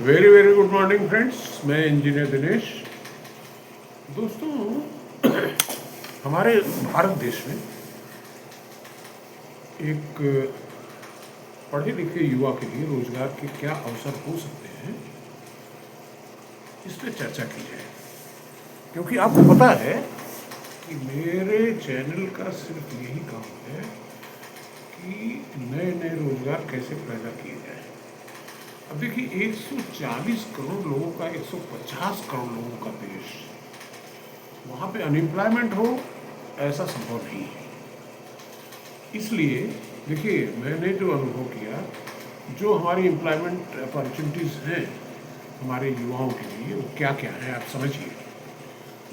Very very good morning friends. मैं engineer Dinesh. दोस्तों, हमारे भारत देश में एक पढ़े लिखे युवा के लिए रोजगार के क्या अवसर हो सकते हैं, इस पर चर्चा की जाए। क्योंकि आपको पता है कि मेरे चैनल का सिर्फ यही काम है कि नए नए रोजगार कैसे पैदा किए जाए। अब देखिए, 140 करोड़ लोगों का 150 करोड़ लोगों का देश, वहाँ पे अनएम्प्लॉयमेंट हो ऐसा संभव नहीं है। इसलिए देखिए, मैंने जो अनुभव किया, जो हमारी एम्प्लॉयमेंट अपॉर्चुनिटीज़ हैं हमारे युवाओं के लिए, वो क्या क्या है आप समझिए।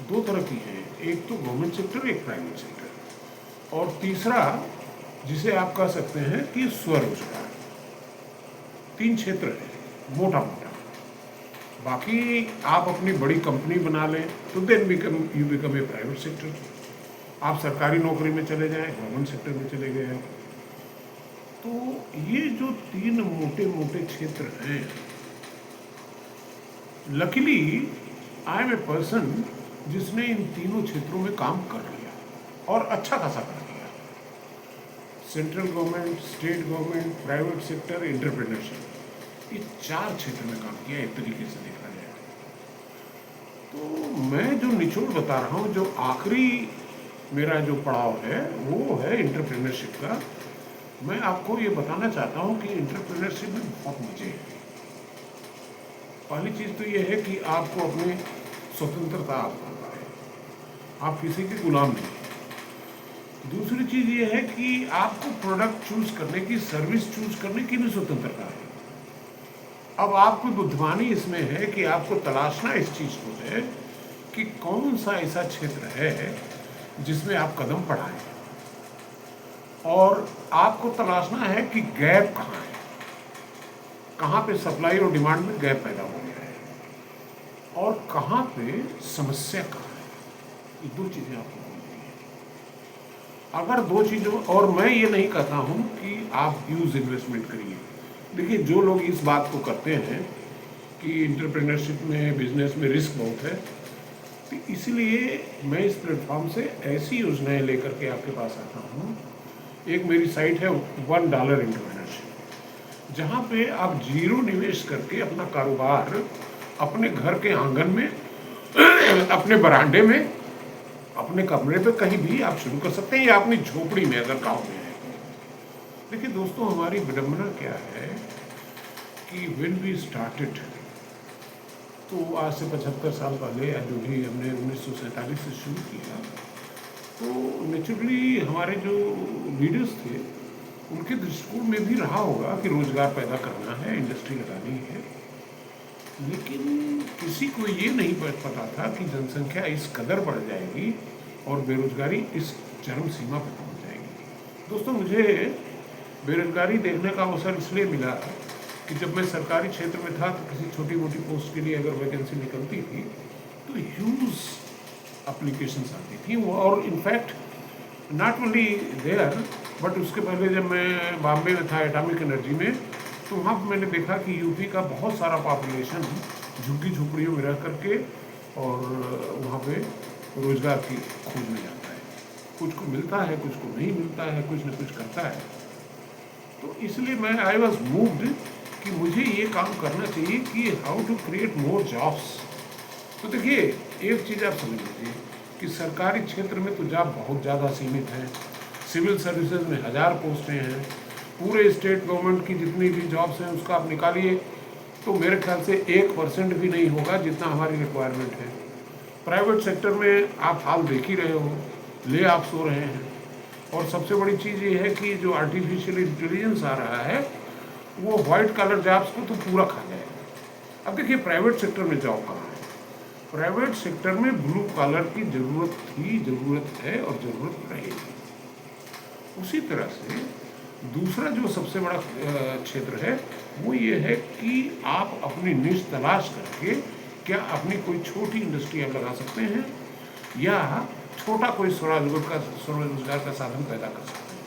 दो तरह की हैं, एक तो गवर्नमेंट सेक्टर, एक प्राइवेट सेक्टर, और तीसरा जिसे आप कह सकते हैं कि स्वरोजगार। 3 क्षेत्र हैं मोटा मोटा। बाकी आप अपनी बड़ी कंपनी बना लें तो then you become a private sector. आप सरकारी नौकरी में चले जाएं, गवर्नमेंट सेक्टर में चले गए आप। तो ये जो 3 मोटे मोटे क्षेत्र हैं, luckily I am a person जिसने इन तीनों क्षेत्रों में काम कर लिया और अच्छा खासा कर लिया। Central government, state government, private sector, entrepreneurship, ये 4 क्षेत्र में काम किया एक तरीके से देखा जाए। तो मैं जो निचोड़ बता रहा हूँ, जो आखिरी मेरा जो पड़ाव है वो है एंटरप्रेन्योरशिप का। मैं आपको ये बताना चाहता हूँ कि एंटरप्रेन्योरशिप में बहुत मजे हैं। पहली चीज़ तो ये है कि आपको अपने स्वतंत्रता आपको है, आप किसी के गुलाम नहीं। दूसरी चीज़ ये है कि आपको प्रोडक्ट चूज करने की, सर्विस चूज करने की भी स्वतंत्रता है। अब आपकी बुद्धिमानी इसमें है कि आपको तलाशना इस चीज़ को है कि कौन सा ऐसा क्षेत्र है जिसमें आप कदम बढ़ाएं, और आपको तलाशना है कि गैप कहाँ है, कहाँ पे सप्लाई और डिमांड में गैप पैदा हो गया है, और कहाँ पे समस्या कहाँ है। ये 2 चीज़ें आपको बोलनी है। अगर 2 चीज़ों, और मैं ये नहीं कहता हूँ कि आप ह्यूज इन्वेस्टमेंट करिए। देखिए, जो लोग इस बात को करते हैं कि एंटरप्रेन्योरशिप में, बिजनेस में रिस्क बहुत है, तो इसलिए मैं इस प्लेटफॉर्म से ऐसी योजनाएं लेकर के आपके पास आता हूँ। एक मेरी साइट है $1 एंटरप्रेन्योरशिप, जहाँ पे आप जीरो निवेश करके अपना कारोबार अपने घर के आंगन में, अपने बरामदे में, अपने कमरे पे, कहीं भी आप शुरू कर सकते हैं, या अपनी झोपड़ी में अगर गाँव में है। देखिए दोस्तों, हमारी विडंबना क्या है कि व्हेन वी स्टार्टेड, तो आज से 75 साल पहले, या जो भी हमने 1947 से शुरू किया, तो नेचुरली हमारे जो लीडर्स थे उनके दृष्टिकोण में भी रहा होगा कि रोजगार पैदा करना है, इंडस्ट्री लगानी है। लेकिन किसी को ये नहीं पता था कि जनसंख्या इस कदर बढ़ जाएगी और बेरोजगारी इस चरम सीमा पर पहुंच जाएगी। दोस्तों, मुझे बेरोजगारी देखने का अवसर इसलिए मिला कि जब मैं सरकारी क्षेत्र में था, तो किसी छोटी मोटी पोस्ट के लिए अगर वैकेंसी निकलती थी तो ह्यूज एप्लीकेशंस आती थी। और in fact not only there, but उसके पहले जब मैं बॉम्बे में था एटॉमिक एनर्जी में, तो वहाँ पर मैंने देखा कि यूपी का बहुत सारा पॉपुलेशन झुग्गी झोपड़ियों में रह करके और वहाँ पे रोजगार की खोज में जाता है। कुछ को मिलता है, कुछ को नहीं मिलता है, कुछ न कुछ करता है। तो इसलिए मैं आई वॉज मूव्ड कि मुझे ये काम करना चाहिए कि how to create more jobs. तो देखिए, एक चीज़ आप समझ लीजिए कि सरकारी क्षेत्र में तो जॉब बहुत ज़्यादा सीमित है। सिविल सर्विसेज में 1000 पोस्टें हैं। पूरे स्टेट गवर्नमेंट की जितनी भी जॉब्स हैं उसका आप निकालिए तो मेरे ख्याल से 1% भी नहीं होगा जितना हमारी रिक्वायरमेंट है। प्राइवेट सेक्टर में आप हाल देख ही रहे हो, ले ऑफ्स हो रहे हैं। और सबसे बड़ी चीज़ ये है कि जो आर्टिफिशियल इंटेलिजेंस आ रहा है वो वाइट कलर जॉब्स को तो पूरा खा जाएगा। अब देखिए, प्राइवेट सेक्टर में जॉब कहाँ है? प्राइवेट सेक्टर में ब्लू कॉलर की ज़रूरत है और ज़रूरत रहेगी। उसी तरह से दूसरा जो सबसे बड़ा क्षेत्र है वो ये है कि आप अपनी निश तलाश करके क्या अपनी कोई छोटी इंडस्ट्री आप लगा सकते हैं, या छोटा कोई स्वरोजगार का साधन पैदा कर सकते हैं।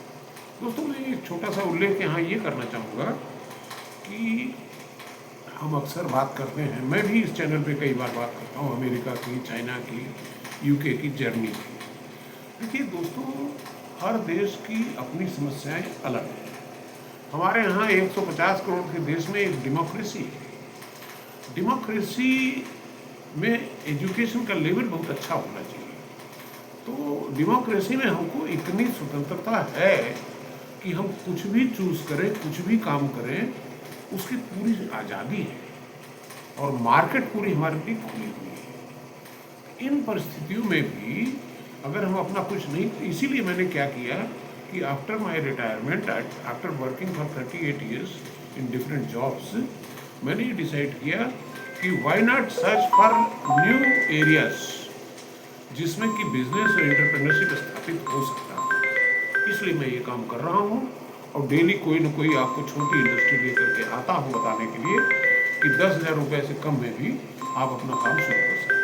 दोस्तों, मैं एक छोटा सा उल्लेख यहाँ ये करना चाहूँगा कि हम अक्सर बात करते हैं, मैं भी इस चैनल पे कई बार बात करता हूँ अमेरिका की, चाइना की, यूके की जर्नी की। देखिए दोस्तों, हर देश की अपनी समस्याएं अलग हैं। हमारे यहाँ 150 करोड़ के देश में एक डेमोक्रेसी है। डेमोक्रेसी में एजुकेशन का लेवल बहुत अच्छा होना चाहिए। तो डेमोक्रेसी में हमको इतनी स्वतंत्रता है कि हम कुछ भी चूज करें, कुछ भी काम करें, उसकी पूरी आज़ादी है और मार्केट पूरी हमारे लिए खुली हुई है। इन परिस्थितियों में भी अगर हम अपना कुछ नहीं, इसीलिए मैंने क्या किया कि after my retirement, after working for 38 years in different jobs, मैंने ये डिसाइड किया कि why not search for new areas जिसमें कि बिजनेस और एंटरप्रेन्योरशिप स्थापित हो सकता है। इसलिए मैं ये काम कर रहा हूँ और डेली कोई ना कोई आपको छोटी इंडस्ट्री लेकर के आता हूँ बताने के लिए कि 10,000 रुपये से कम में भी आप अपना काम शुरू कर सकते हैं।